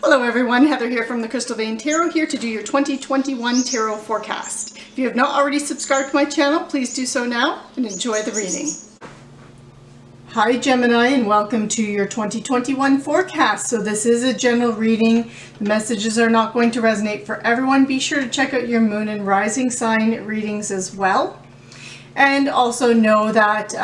Hello everyone, Heather here from the Crystal Vein Tarot, here to do your 2021 tarot forecast. If you have not already subscribed to my channel, please do so now and enjoy the reading. Hi Gemini, and welcome to your 2021 forecast. So this is a general reading. The messages are not going to resonate for everyone. Be sure to check out your moon and rising sign readings as well. And also know that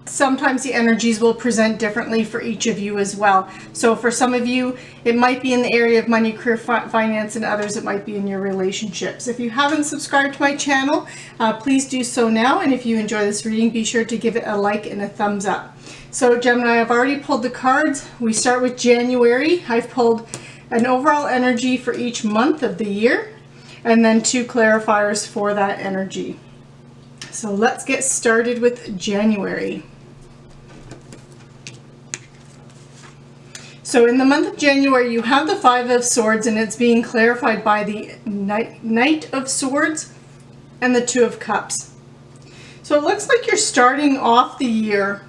sometimes the energies will present differently for each of you as well. So for some of you, it might be in the area of money, career, finance, and others, it might be in your relationships. If you haven't subscribed to my channel, please do so now. And if you enjoy this reading, be sure to give it a like and a thumbs up. So Gemini, I've already pulled the cards. We start with January. I've pulled an overall energy for each month of the year, and then 2 clarifiers for that energy. So let's get started with January. So in the month of January, you have the 5 of Swords, and it's being clarified by the Knight of Swords and the 2 of Cups. So it looks like you're starting off the year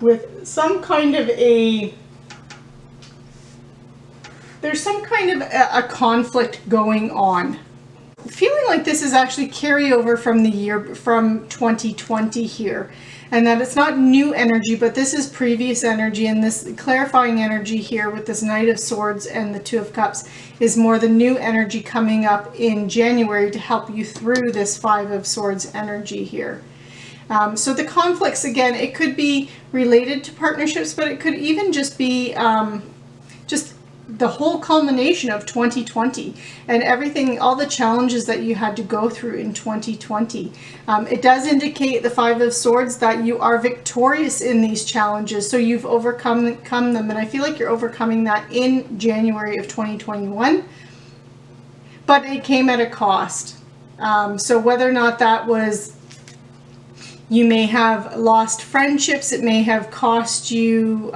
with some kind of there's some kind of a conflict going on. Feeling like this is actually carryover from the year, from 2020 here. And that it's not new energy, but this is previous energy, and this clarifying energy here with this Knight of Swords and the 2 of Cups is more the new energy coming up in January to help you through this 5 of Swords energy here. So the conflicts, again, it could be related to partnerships, but it could even just be just the whole culmination of 2020 and everything, all the challenges that you had to go through in 2020. It does indicate, the 5 of Swords, that you are victorious in these challenges. So you've overcome them, and I feel like you're overcoming that in January of 2021, but it came at a cost. So whether or not that was, you may have lost friendships, it may have cost you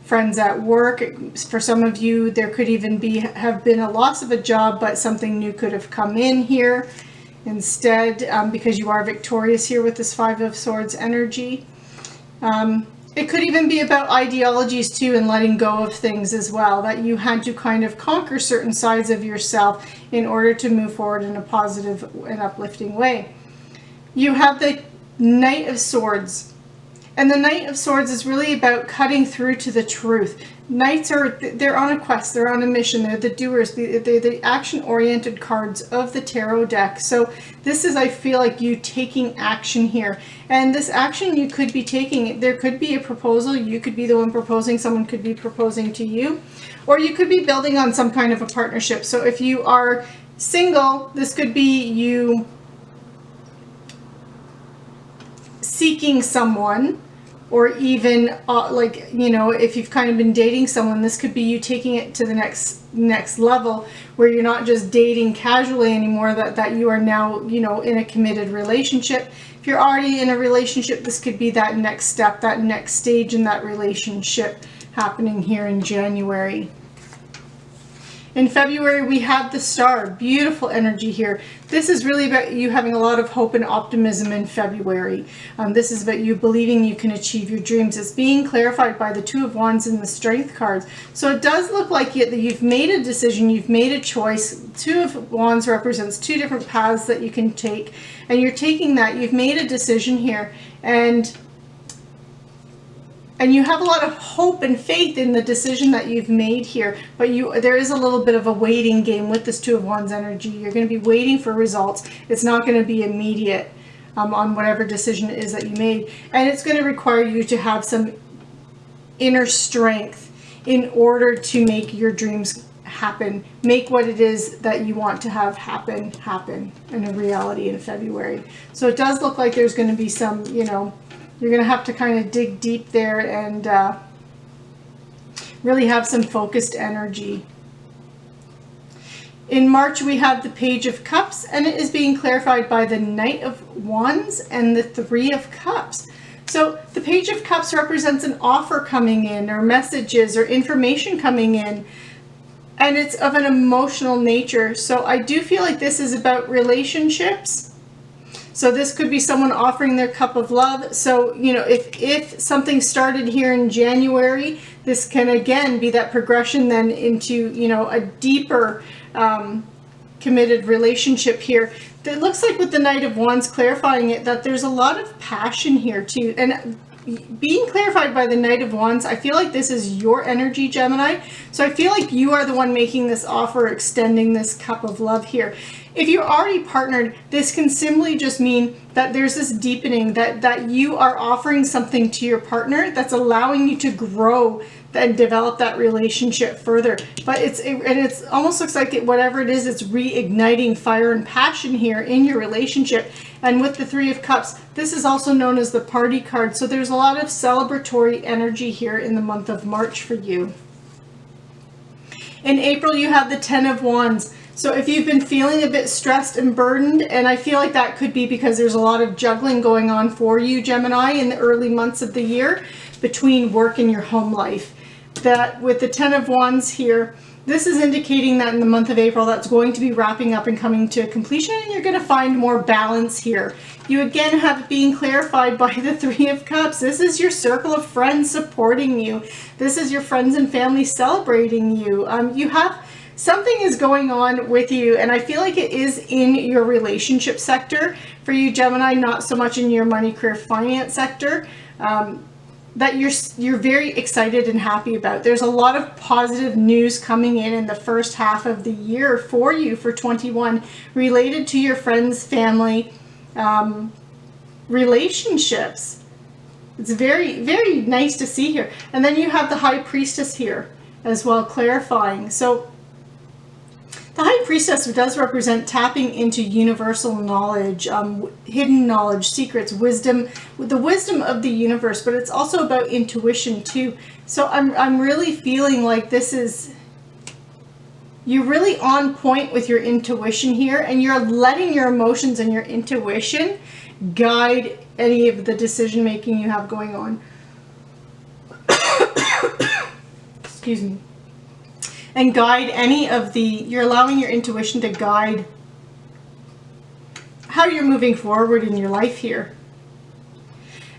friends at work. For some of you, there could even have been a loss of a job, but something new could have come in here instead, because you are victorious here with this 5 of Swords energy. It could even be about ideologies too, and letting go of things as well, that you had to kind of conquer certain sides of yourself in order to move forward in a positive and uplifting way. You have the Knight of Swords. And the Knight of Swords is really about cutting through to the truth. Knights they're on a quest, they're on a mission, they're the doers, they're the action-oriented cards of the tarot deck. So this is, I feel like, you taking action here. And this action you could be taking, there could be a proposal, you could be the one proposing, someone could be proposing to you, or you could be building on some kind of a partnership. So if you are single, this could be you seeking someone, or even like, you know, if you've kind of been dating someone, this could be you taking it to the next level, where you're not just dating casually anymore, that you are now, you know, in a committed relationship. If you're already in a relationship, this could be that next step, that next stage in that relationship happening here in January. In February, we have the Star. Beautiful energy here. This is really about you having a lot of hope and optimism in February. This is about you believing you can achieve your dreams. It's being clarified by the 2 of Wands and the Strength cards. So it does look like you've made a decision, you've made a choice. 2 of Wands represents 2 different paths that you can take, and you're taking that. You've made a decision here, and you have a lot of hope and faith in the decision that you've made here, but there is a little bit of a waiting game with this 2 of Wands energy. You're going to be waiting for results. It's not going to be immediate on whatever decision it is that you made, and it's going to require you to have some inner strength in order to make your dreams happen. Make what it is that you want to have happen in a reality in February. So it does look like there's going to be some, you know, you're going to have to kind of dig deep there and really have some focused energy. In March, we have the Page of Cups, and it is being clarified by the Knight of Wands and the 3 of Cups. So the Page of Cups represents an offer coming in, or messages or information coming in, and it's of an emotional nature. So I do feel like this is about relationships. So this could be someone offering their cup of love. So, you know, if something started here in January, this can again be that progression then into, you know, a deeper committed relationship here. It looks like with the Knight of Wands clarifying it, that there's a lot of passion here too. And being clarified by the Knight of Wands, I feel like this is your energy, Gemini. So I feel like you are the one making this offer, extending this cup of love here. If you're already partnered, this can simply just mean that there's this deepening, that you are offering something to your partner that's allowing you to grow and develop that relationship further. But it's almost looks like whatever it is, it's reigniting fire and passion here in your relationship. And with the Three of Cups, this is also known as the party card. So there's a lot of celebratory energy here in the month of March for you. In April, you have the Ten of Wands. So if you've been feeling a bit stressed and burdened, and I feel like that could be because there's a lot of juggling going on for you, Gemini, in the early months of the year between work and your home life. That with the Ten of Wands here, this is indicating that in the month of April, that's going to be wrapping up and coming to completion, and you're going to find more balance here. You again have it being clarified by the Three of Cups. This is your circle of friends supporting you. This is your friends and family celebrating you. You have something is going on with you, and I feel like it is in your relationship sector for you, Gemini, not so much in your money, career, finance sector. That you're very excited and happy about. There's a lot of positive news coming in the first half of the year for you for 21 related to your friends, family, relationships. It's very, very nice to see here. And then you have the High Priestess here as well, clarifying. So the High Priestess does represent tapping into universal knowledge, hidden knowledge, secrets, wisdom, the wisdom of the universe, but it's also about intuition too. So I'm really feeling like this is, you're really on point with your intuition here, and you're letting your emotions and your intuition guide any of the decision making you have going on. Excuse me. And guide any of the, you're allowing your intuition to guide how you're moving forward in your life here.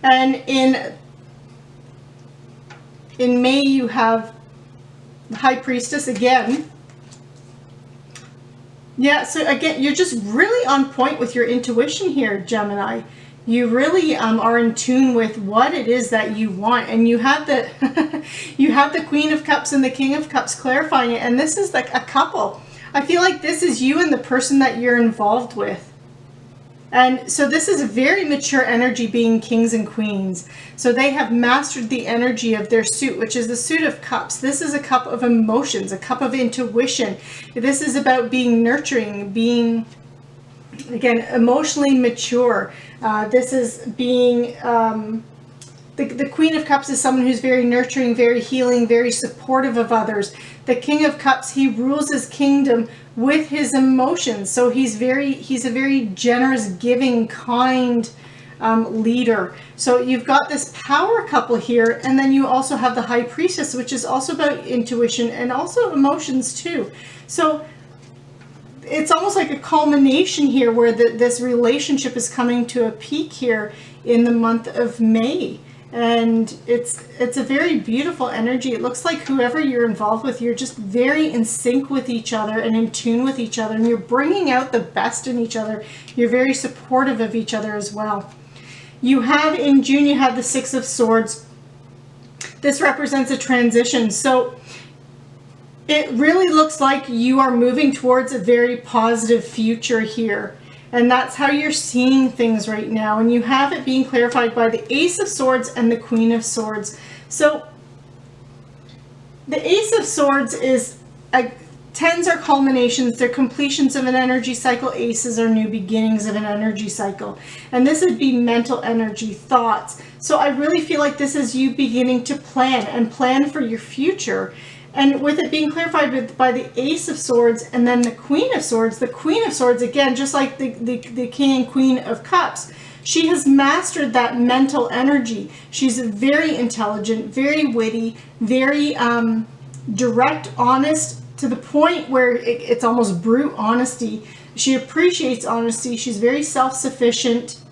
And in May, you have the High Priestess again. Yeah, so again, you're just really on point with your intuition here, Gemini. You really are in tune with what it is that you want, and you have the you have the Queen of Cups and the King of Cups clarifying it, and this is like a couple. I feel like this is you and the person that you're involved with. And so this is a very mature energy, being kings and queens. So they have mastered the energy of their suit, which is the Suit of Cups. This is a cup of emotions, a cup of intuition. This is about being nurturing, being, again, emotionally mature. This is being, the Queen of Cups is someone who's very nurturing, very healing, very supportive of others. The King of Cups, he rules his kingdom with his emotions. So he's a very generous, giving, kind leader. So you've got this power couple here, and then you also have the High Priestess, which is also about intuition and also emotions too. So it's almost like a culmination here where this relationship is coming to a peak here in the month of May. And it's a very beautiful energy. It looks like whoever you're involved with, you're just very in sync with each other and in tune with each other, and you're bringing out the best in each other. You're very supportive of each other as well. You have in June, you have the Six of Swords. This represents a transition. So it really looks like you are moving towards a very positive future here. And that's how you're seeing things right now. And you have it being clarified by the Ace of Swords and the Queen of Swords. So the Ace of Swords is, tens are culminations, they're completions of an energy cycle. Aces are new beginnings of an energy cycle. And this would be mental energy, thoughts. So I really feel like this is you beginning to plan for your future. And with it being clarified by the Ace of Swords and then the Queen of Swords, again, just like the King and Queen of Cups, she has mastered that mental energy. She's very intelligent, very witty, very direct, honest, to the point where it's almost brute honesty. She appreciates honesty. She's very self-sufficient.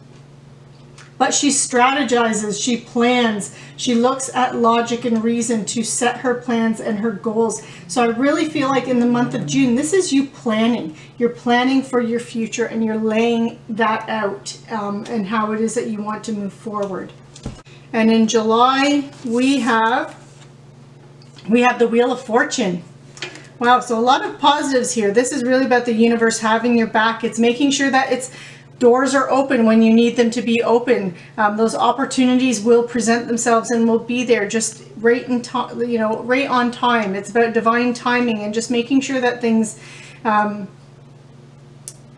But she strategizes, she plans, she looks at logic and reason to set her plans and her goals. So I really feel like in the month of June, this is you planning. You're planning for your future and you're laying that out and how it is that you want to move forward. And in July, we have the Wheel of Fortune. Wow, so a lot of positives here. This is really about the universe having your back. It's making sure that doors are open when you need them to be open. Those opportunities will present themselves and will be there just right in time, you know, right on time. It's about divine timing and just making sure that things,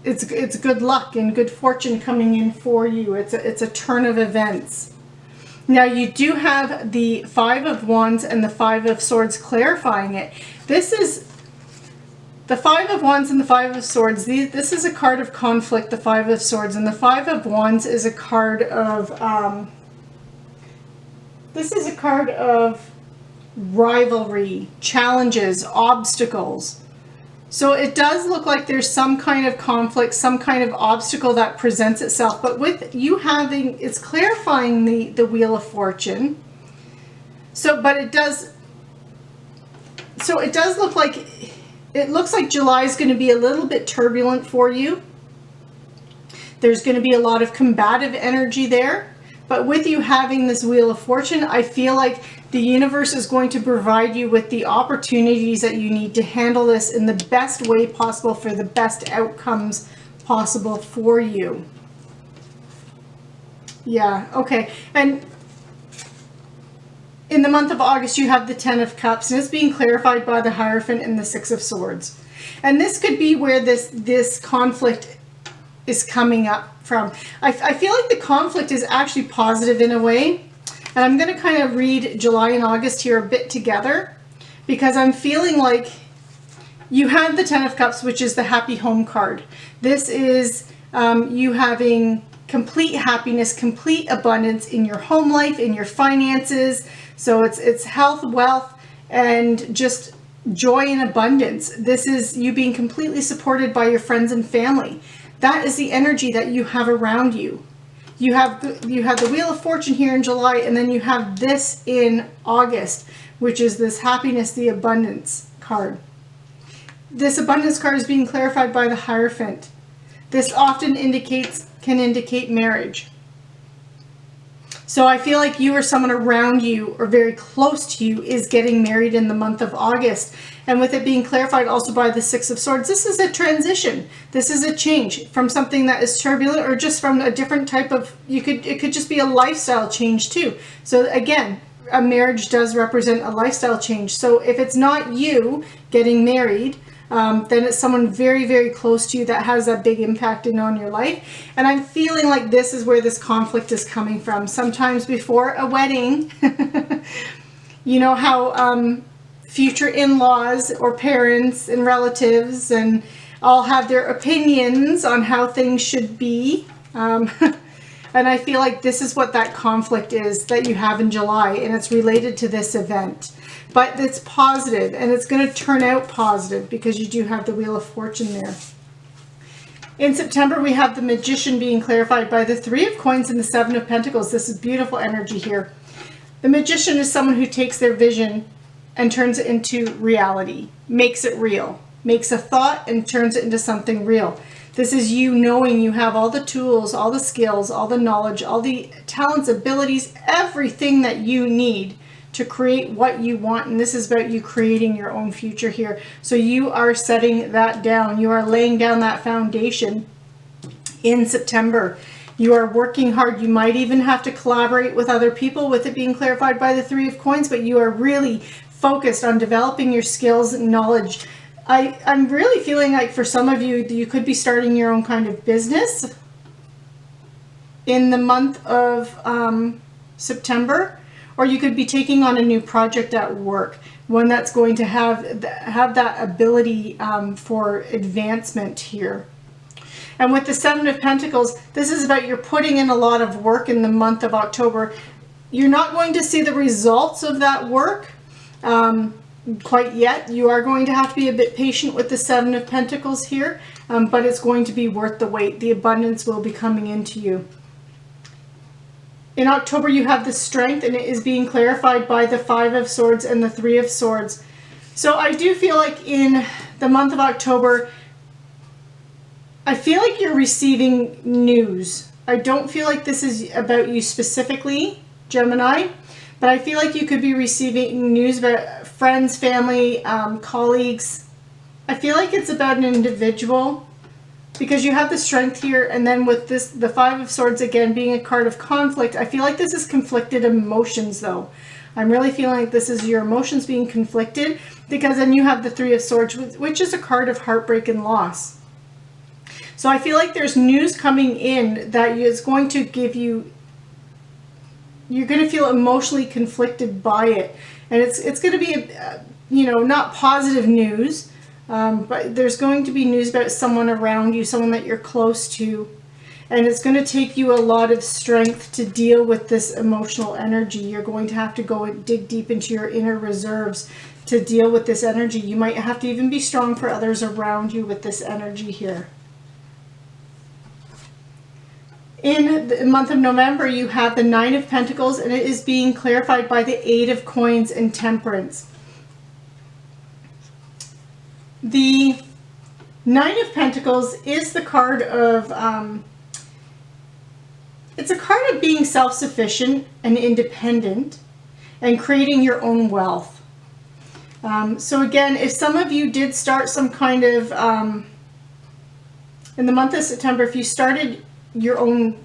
it's good luck and good fortune coming in for you. It's a turn of events. Now you do have the Five of Wands and the Five of Swords clarifying it. This is the Five of Wands and the Five of Swords. This is a card of conflict, the Five of Swords, and the Five of Wands is a card of rivalry, challenges, obstacles. So it does look like there's some kind of conflict, some kind of obstacle that presents itself. But with you having, it's clarifying the Wheel of Fortune. So it does look like, it looks like July is going to be a little bit turbulent for you. There's going to be a lot of combative energy there. But with you having this Wheel of Fortune, I feel like the universe is going to provide you with the opportunities that you need to handle this in the best way possible for the best outcomes possible for you. Yeah, okay. And in the month of August, you have the Ten of Cups, and it's being clarified by the Hierophant and the Six of Swords. And this could be where this conflict is coming up from. I feel like the conflict is actually positive in a way. And I'm going to kind of read July and August here a bit together, because I'm feeling like you have the Ten of Cups, which is the happy home card. This is you having complete happiness, complete abundance in your home life, in your finances. So it's health, wealth, and just joy and abundance. This is you being completely supported by your friends and family. That is the energy that you have around you. You have the Wheel of Fortune here in July, and then you have this in August, which is this happiness, the abundance card. This abundance card is being clarified by the Hierophant. This often can indicate marriage. So I feel like you or someone around you or very close to you is getting married in the month of August. And with it being clarified also by the Six of Swords, this is a transition. This is a change from something that is turbulent, or just from a different type of, it could just be a lifestyle change too. So again, a marriage does represent a lifestyle change. So if it's not you getting married, then it's someone very, very close to you that has a big impact on your life. And I'm feeling like this is where this conflict is coming from. Sometimes before a wedding, you know how future in-laws or parents and relatives and all have their opinions on how things should be. And I feel like this is what that conflict is that you have in July, and it's related to this event. But it's positive, and it's going to turn out positive because you do have the Wheel of Fortune there. In September, we have the Magician being clarified by the Three of Coins and the Seven of Pentacles. This is beautiful energy here. The Magician is someone who takes their vision and turns it into reality, makes it real, makes a thought and turns it into something real. This is you knowing you have all the tools, all the skills, all the knowledge, all the talents, abilities, everything that you need to create what you want. And this is about you creating your own future here. So you are setting that down. You are laying down that foundation in September. You are working hard. You might even have to collaborate with other people with it being clarified by the Three of Coins, but you are really focused on developing your skills and knowledge. I'm really feeling like for some of you, you could be starting your own kind of business in the month of September, or you could be taking on a new project at work, one that's going to have that ability for advancement here. And with the Seven of Pentacles, this is about you're putting in a lot of work in the month of October. You're not going to see the results of that work quite yet. You are going to have to be a bit patient with the Seven of Pentacles here, but it's going to be worth the wait. The abundance will be coming into you. In October, you have the Strength, and it is being clarified by the Five of Swords and the Three of Swords. So I do feel like in the month of October, I feel like you're receiving news. I don't feel like this is about you specifically, Gemini, but I feel like you could be receiving news about friends, family, colleagues. I feel like it's about an individual because you have the Strength here, and then with this, the Five of Swords again being a card of conflict, I feel like this is conflicted emotions though. I'm really feeling like this is your emotions being conflicted, because then you have the Three of Swords, which is a card of heartbreak and loss. So I feel like there's news coming in that is going to give you, you're going to feel emotionally conflicted by it. And it's going to be, you know, not positive news, but there's going to be news about someone around you, someone that you're close to. And it's going to take you a lot of strength to deal with this emotional energy. You're going to have to go and dig deep into your inner reserves to deal with this energy. You might have to even be strong for others around you with this energy here. In the month of November, you have the Nine of Pentacles, and it is being clarified by the Eight of Coins and Temperance. The Nine of Pentacles is the card of, it's a card of being self-sufficient and independent and creating your own wealth. So again, if some of you did start some kind of, in the month of September, if you started your own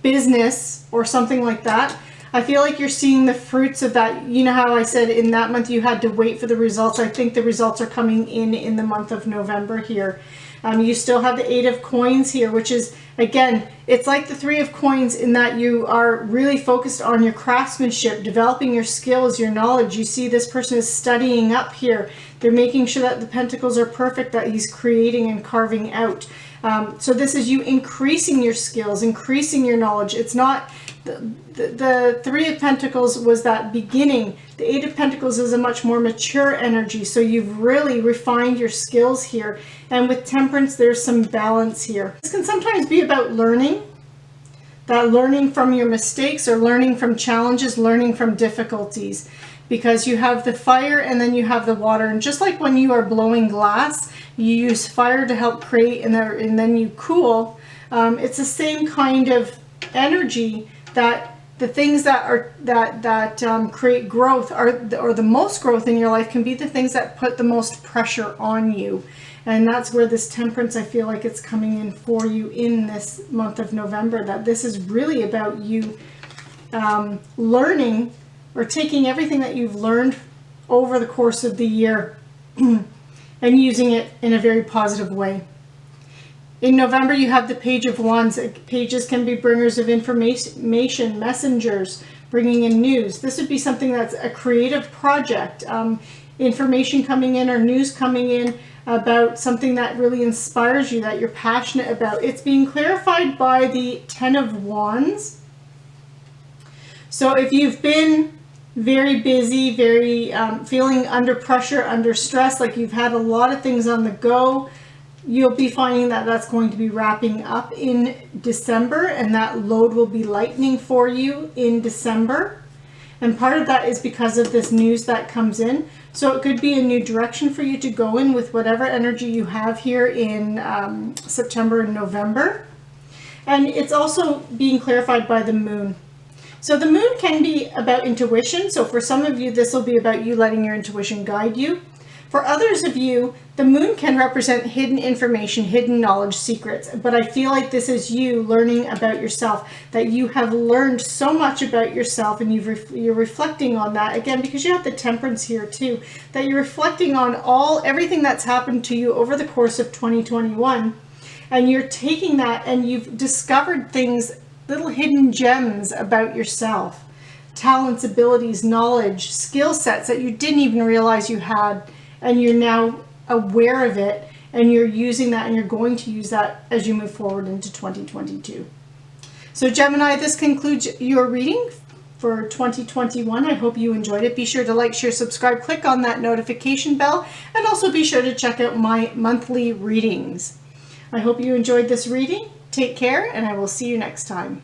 business or something like that, I feel like you're seeing the fruits of that. You know how I said in that month you had to wait for the results. I think the results are coming in the month of November here. You still have the Eight of Coins here, which is, again, it's like the Three of Coins in that you are really focused on your craftsmanship, developing your skills, your knowledge. You see this person is studying up here. They're making sure that the pentacles are perfect, that he's creating and carving out. So this is you increasing your skills, increasing your knowledge. It's not, the Three of Pentacles was that beginning. The Eight of Pentacles is a much more mature energy. So you've really refined your skills here. And with Temperance, there's some balance here. This can sometimes be about learning. That learning from your mistakes or learning from challenges, learning from difficulties. Because you have the fire and then you have the water. And just like when you are blowing glass, you use fire to help create and then you cool. It's the same kind of energy, that the things that are create growth or the most growth in your life can be the things that put the most pressure on you. And that's where this Temperance, I feel like it's coming in for you in this month of November, that this is really about you learning or taking everything that you've learned over the course of the year and using it in a very positive way. In November, you have the Page of Wands. Pages can be bringers of information, messengers, bringing in news. This would be something that's a creative project, information coming in or news coming in about something that really inspires you, that you're passionate about. It's being clarified by the Ten of Wands. So if you've been very busy, very feeling under pressure, under stress, like you've had a lot of things on the go, you'll be finding that that's going to be wrapping up in December, and that load will be lightening for you in December. And part of that is because of this news that comes in. So it could be a new direction for you to go in with whatever energy you have here in September and November. And it's also being clarified by the moon. So the moon can be about intuition. So for some of you, this will be about you letting your intuition guide you. For others of you, the moon can represent hidden information, hidden knowledge, secrets. But I feel like this is you learning about yourself, that you have learned so much about yourself, and you're reflecting on that. Again, because you have the Temperance here too, that you're reflecting on everything that's happened to you over the course of 2021. And you're taking that and you've discovered things, little hidden gems about yourself. Talents, abilities, knowledge, skill sets that you didn't even realize you had. And you're now aware of it, and you're using that, and you're going to use that as you move forward into 2022. So Gemini, this concludes your reading for 2021. I hope you enjoyed it. Be sure to like, share, subscribe, click on that notification bell, and also be sure to check out my monthly readings. I hope you enjoyed this reading. Take care, and I will see you next time.